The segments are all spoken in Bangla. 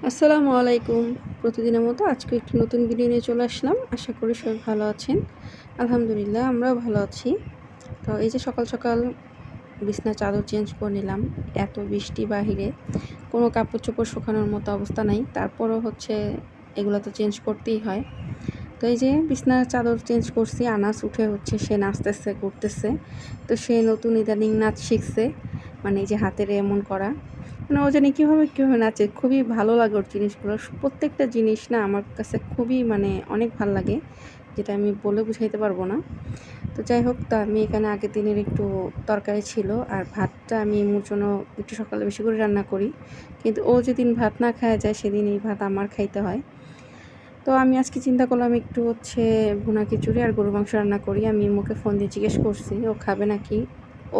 আসসালামু আলাইকুম। প্রতিদিনের মতো আজকে একটি নতুন ভিডিও নিয়ে চলে আসলাম। আশা করি সবাই ভালো আছেন। আলহামদুলিল্লাহ আমরাও ভালো আছি। তো এই যে সকাল সকাল বিছানার চাদর চেঞ্জ করে নিলাম। এত বৃষ্টি বাহিরে, কোনো কাপড়-চোপড় শুকানোর মতো অবস্থা নাই। তারপরও হচ্ছে এগুলো তো চেঞ্জ করতেই হয়। তো এই যে বিছানার চাদর চেঞ্জ করছি, আনাস উঠে হচ্ছে সে নাচতেছে, ঘুরতেছে। তো সে নতুন ইদানিং নাচ শিখছে। মানে এই যে হাতের এমন করা। মানে ও জানি কীভাবে নাচে। খুবই ভালো লাগে ওর জিনিসগুলো। প্রত্যেকটা জিনিস না আমার কাছে খুবই মানে অনেক ভাল লাগে। যেটা আমি বলে বুঝাইতে পারবো না। তো যাই হোক, তো আমি এখানে আগের দিনের একটু তরকারি ছিল আর ভাতটা আমি এমুর জন্য একটু সকালে বেশি করে রান্না করি। কিন্তু ও যেদিন ভাত না খায়া যায় সেদিন এই ভাত আমার খাইতে হয়। তো আমি আজকে চিন্তা করলাম একটু হচ্ছে ভুনা খিচুড়ি আর গরুর মাংস রান্না করি। আমি আম্মুকে ফোন দিয়ে জিজ্ঞেস করছি ও খাবে নাকি।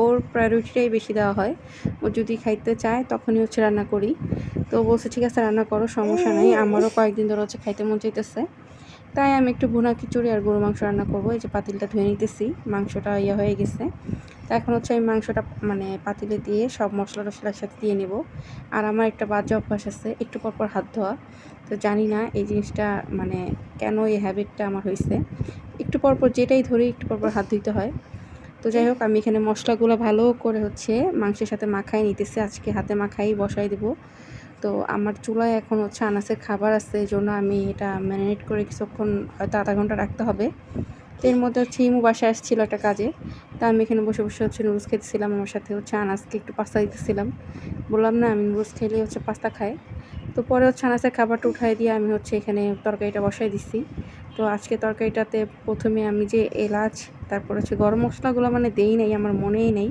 ওর প্রায়োরিটিটাই বেশি দেওয়া হয়। ও যদি খাইতে চায় তখনই হচ্ছে রান্না করি। তো ও বলছে ঠিক আছে রান্না করো, সমস্যা নাই। আমারও কয়েকদিন ধরে হচ্ছে খাইতে মন চাইতেছে। তাই আমি একটু ভুনা খিচুড়ি আর গরুর মাংস রান্না করব। এই যে পাতিলটা ধুয়ে নিতেছি, মাংসটা হয়ে গেছে। তো এখন হচ্ছে আমি মাংসটা মানে পাতিলে দিয়ে সব মশলা-টশলা একসাথে দিয়ে নেব। আর আমার একটা বাজে অভ্যাস আছে একটু পর হাত ধোয়া। তো জানি না এই জিনিসটা মানে কেন এই হ্যাবিটটা আমার হইছে। একটু পর যেটাই ধরি একটু পর হাত ধুইতে হয়। তো যাই হোক, আমি এখানে মশলাগুলো ভালো করে হচ্ছে মাংসের সাথে মাখায় নিতেছি। আজকে হাতে মাখাই বসাই দেব। তো আমার চুলায় এখন হচ্ছে আনাসের খাবার আছে, এজন্য আমি এটা ম্যারিনেট করে কিছুক্ষণ হয়তো আধা ঘন্টা রাখতে হবে। তো এর মধ্যে হচ্ছে ইমু বাসায় আসছিল একটা কাজে। তা আমি এখানে বসে হচ্ছে নুডলস খেতেছিলাম। আমার সাথে হচ্ছে আনাসকে একটু পাস্তা দিতেছিলাম। বললাম না আমি নুডলস খেলে হচ্ছে পাস্তা খাই। তো পরে হচ্ছে আনাসের খাবারটা উঠাই দিয়ে আমি হচ্ছে এখানে তরকারিটা বসাই দিছি। তো আজকে তরকারিটাতে প্রথমে আমি যে এলাচ, তারপর হচ্ছে গরম মশলাগুলো মানে দেই নাই, আমার মনেই নেই।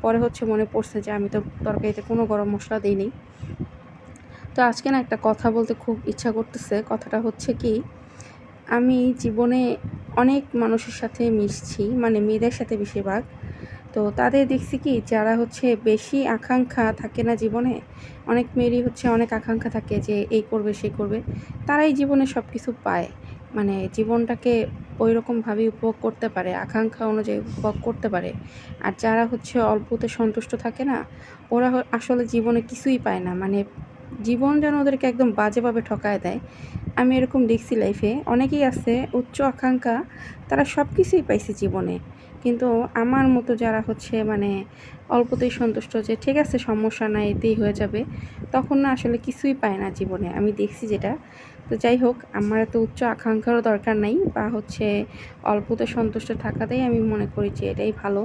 পরে হচ্ছে মনে পড়ছে যে আমি তো তরকারিতে কোনো গরম মশলা দেই নাই। তো আজকে না একটা কথা বলতে খুব ইচ্ছা করতেছে। কথাটা হচ্ছে কি, আমি জীবনে অনেক মানুষের সাথে মিশছি, মানে মেয়েদের সাথে বেশিরভাগ। তো তাদের দেখছি কি যারা হচ্ছে বেশি আকাঙ্ক্ষা থাকে না জীবনে, অনেক মেয়েরই হচ্ছে অনেক আকাঙ্ক্ষা থাকে যে এই করবে সেই করবে, তারাই জীবনে সব কিছু পায়। মানে জীবনটাকে ওই রকমভাবে উপভোগ করতে পারে, আকাঙ্ক্ষা অনুযায়ী উপভোগ করতে পারে। আর যারা হচ্ছে অল্পতে সন্তুষ্ট থাকে না, ওরা আসলে জীবনে কিছুই পায় না। মানে জীবন যেন ওদেরকে একদম বাজেভাবে ঠকায় দেয়। আমি এরকম দেখছি লাইফে অনেকেই আছে উচ্চ আকাঙ্ক্ষা, তারা সব কিছুই পাইছে জীবনে। কিন্তু আমার মতো যারা হচ্ছে মানে অল্পতেই সন্তুষ্ট যে ঠিক আছে সমস্যা নাই এতেই হয়ে যাবে, তখন না আসলে কিছুই পায় না জীবনে, আমি দেখছি যেটা। তো যাই হোক, আমার এত উচ্চ আকাঙ্ক্ষারও দরকার নাই বা হচ্ছে অল্পতে সন্তুষ্ট থাকাটাই আমি মনে করি যে এটাই ভালো।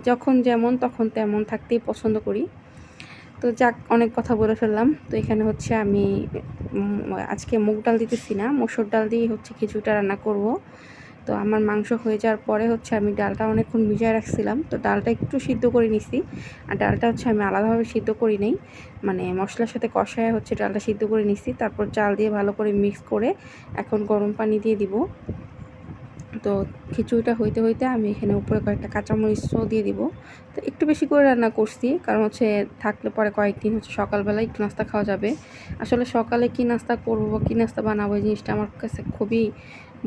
যখন যেমন তখন তেমন থাকতেই পছন্দ করি। তো যাক, অনেক কথা বলে ফেললাম। তো এখানে হচ্ছে আমি আজকে মুগ ডাল দিতেছি না, মসুর ডাল দিয়েই হচ্ছে খিচুড়িটা রান্না করব। তো আমার মাংস হয়ে যাওয়ার পরে হচ্ছে আমি ডালটা অনেকক্ষণ ভিজায় রাখছিলাম। তো ডালটা একটু সিদ্ধ করে নিছি। আর ডালটা হচ্ছে আমি আলাদাভাবে সিদ্ধ করি নাই, মানে মশলার সাথে কষায় হচ্ছে ডালটা সিদ্ধ করে নিছি। তারপর চাল দিয়ে ভালো করে মিক্স করে এখন গরম পানি দিয়ে দিব। তো খিচুড়িটা হইতে আমি এখানে উপরে কয়েকটা কাঁচামরিচও দিয়ে দিব। তো একটু বেশি করে রান্না করছি, কারণ হচ্ছে থাকলে পরে কয়েকদিন হচ্ছে সকালবেলা একটু নাস্তা খাওয়া যাবে। আসলে সকালে কী নাস্তা করবো বা কী নাস্তা বানাবো এই জিনিসটা আমার কাছে খুবই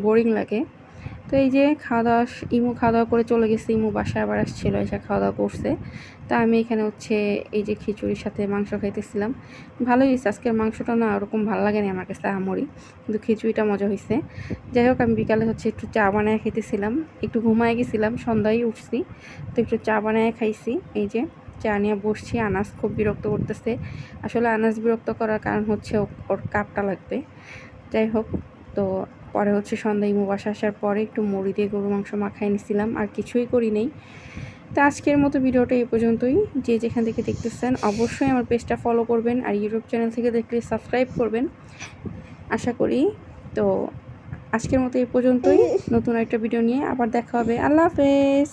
বোরিং লাগে। তো এই যে ইমু খাওয়া দাওয়া করে চলে গেছে। ইমু বাসায় আবার আসছিলো, এসে খাওয়া দাওয়া করছে। তা আমি এখানে হচ্ছে এই যে খিচুড়ির সাথে মাংস খাইতেছিলাম। ভালোই হয়েছে, আজকের মাংসটা না ওরকম ভালো লাগেনি আমার কাছে আহামরি, কিন্তু খিচুড়িটা মজা হয়েছে। যাই হোক, আমি বিকালে হচ্ছে একটু চা বানায় খেতেছিলাম। একটু ঘুমায় গেছিলাম, সন্ধ্যায় উঠছি। তো একটু চা বানায় খাইছি। এই যে চা নিয়ে বসছি। আনাস খুব বিরক্ত করতেছে। আসলে আনাস বিরক্ত করার কারণ হচ্ছে ওর কাপটা লাগবে। যাই হোক, তো পরে হচ্ছে সন্ধ্যায় ইমু বাসা আসার পরে একটু মুড়ি দিয়ে গরুর মাংস মাখায় নিছিলাম, আর কিছুই করি নেই। তো আজকের মতো ভিডিওটা এই পর্যন্তই। যে যেখান থেকে দেখতেছেন অবশ্যই আমার পেজটা ফলো করবেন, আর ইউটিউব চ্যানেল থেকে দেখলে সাবস্ক্রাইব করবেন আশা করি। তো আজকের মতো এই পর্যন্তই। নতুন একটা ভিডিও নিয়ে আবার দেখা হবে। আল্লাহ হাফেজ।